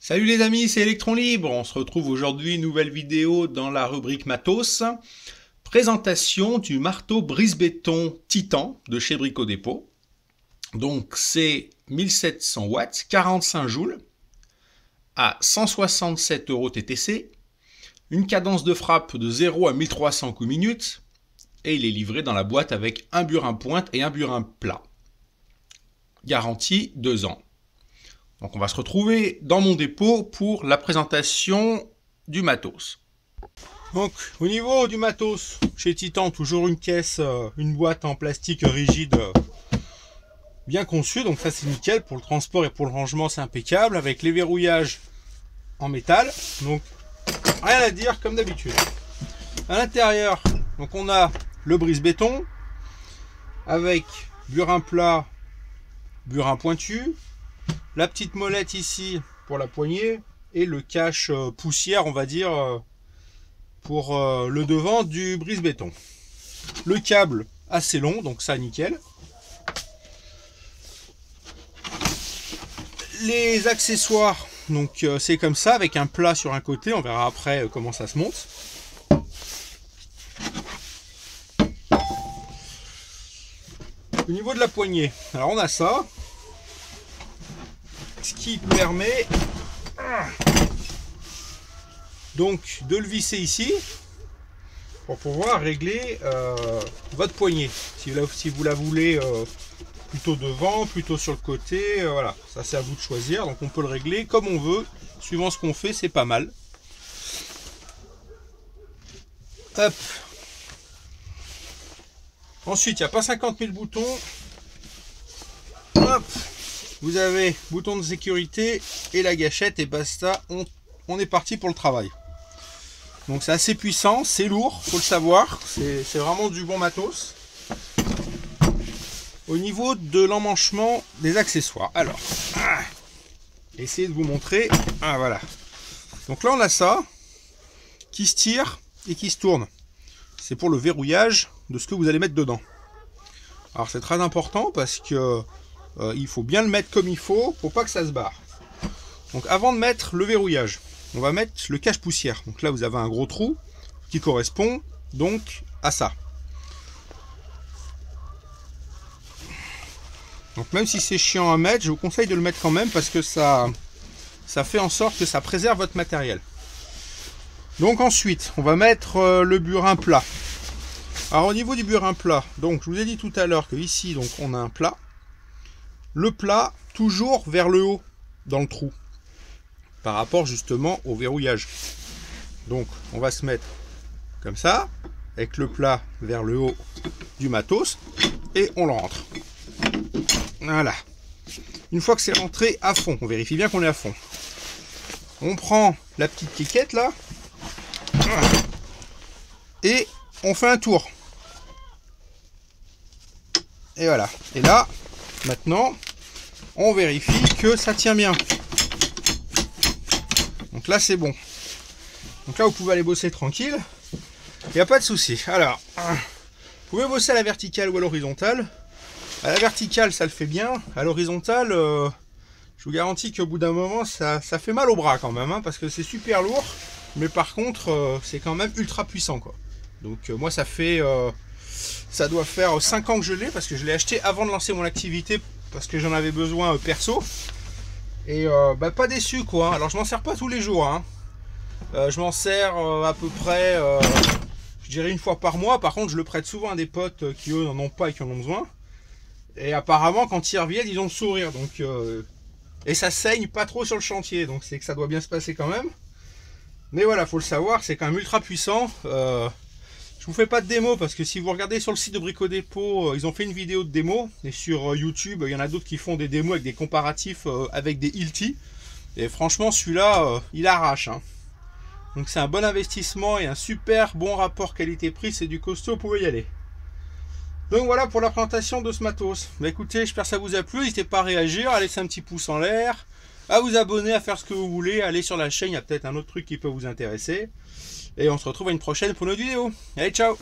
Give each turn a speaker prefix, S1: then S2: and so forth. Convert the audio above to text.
S1: Salut les amis, c'est Electron Libre. On se retrouve aujourd'hui, nouvelle vidéo dans la rubrique Matos. Présentation du marteau brise-béton Titan de chez Brico Dépôt. Donc c'est 1700 watts, 45 joules, à 167 € TTC, une cadence de frappe de 0 à 1300 coups minutes, et il est livré dans la boîte avec un burin pointe et un burin plat. Garantie 2 ans. Donc on va se retrouver dans mon dépôt pour la présentation du matos. Donc au niveau du matos, chez Titan, toujours une caisse, une boîte en plastique rigide bien conçue, donc ça c'est nickel, pour le transport et pour le rangement c'est impeccable, avec les verrouillages en métal, donc rien à dire comme d'habitude. À l'intérieur, donc on a le brise-béton, avec burin plat, burin pointu, la petite molette ici pour la poignée et le cache poussière, on va dire, pour le devant du brise-béton. Le câble assez long, donc ça nickel. Les accessoires, donc c'est comme ça, avec un plat sur un côté, on verra après comment ça se monte. Au niveau de la poignée, alors on a ça, ce qui permet donc de le visser ici pour pouvoir régler votre poignée. Si vous la voulez plutôt devant, plutôt sur le côté, voilà, ça c'est à vous de choisir. Donc on peut le régler comme on veut, suivant ce qu'on fait, c'est pas mal. Hop. Ensuite, il n'y a pas 50 000 boutons. Hop. Vous avez bouton de sécurité et la gâchette et basta, on est parti pour le travail. Donc c'est assez puissant, c'est lourd, faut le savoir, c'est vraiment du bon matos. Au niveau de l'emmanchement des accessoires, alors, essayez de vous montrer, voilà. Donc là on a ça, qui se tire et qui se tourne. C'est pour le verrouillage de ce que vous allez mettre dedans. Alors c'est très important parce que il faut bien le mettre comme il faut pour pas que ça se barre. Donc avant de mettre le verrouillage, on va mettre le cache-poussière. Donc là vous avez un gros trou qui correspond donc à ça. Donc même si c'est chiant à mettre, je vous conseille de le mettre quand même parce que ça fait en sorte que ça préserve votre matériel. Donc ensuite on va mettre le burin plat. Alors au niveau du burin plat, donc je vous ai dit tout à l'heure que ici donc on a un plat. Le plat toujours vers le haut dans le trou par rapport justement au verrouillage. Donc on va se mettre comme ça avec le plat vers le haut du matos et on le rentre. Voilà. Une fois que c'est rentré à fond, on vérifie bien qu'on est à fond. On prend la petite cliquette là et on fait un tour. Et voilà. Et là, maintenant, on vérifie que ça tient bien. Donc là, c'est bon. Donc là, vous pouvez aller bosser tranquille. Il n'y a pas de souci. Alors, vous pouvez bosser à la verticale ou à l'horizontale. À la verticale, ça le fait bien. À l'horizontale, je vous garantis qu'au bout d'un moment, ça fait mal au bras quand même. Parce que c'est super lourd. Mais par contre, c'est quand même ultra puissant, quoi. Donc moi, ça doit faire 5 ans que je l'ai parce que je l'ai acheté avant de lancer mon activité parce que j'en avais besoin perso et pas déçu quoi. Alors je m'en sers pas tous les jours, hein. Je m'en sers à peu près je dirais une fois par mois. Par contre je le prête souvent à des potes qui eux n'en ont pas et qui en ont besoin, et apparemment quand ils reviennent ils ont le sourire, donc et ça saigne pas trop sur le chantier, donc c'est que ça doit bien se passer quand même. Mais voilà, faut le savoir, c'est quand même ultra puissant. Je vous fais pas de démo parce que si vous regardez sur le site de Brico Dépôt, ils ont fait une vidéo de démo, et sur YouTube il y en a d'autres qui font des démos avec des comparatifs avec des Hilti, et franchement celui-là il arrache, hein. Donc c'est un bon investissement et un super bon rapport qualité-prix, c'est du costaud, vous pouvez y aller. Donc voilà pour la présentation de ce matos. Écoutez, j'espère que ça vous a plu, n'hésitez pas à réagir, à laisser un petit pouce en l'air, à vous abonner, à faire ce que vous voulez, aller sur la chaîne, il y a peut-être un autre truc qui peut vous intéresser. Et on se retrouve à une prochaine pour une autre vidéo. Allez, ciao!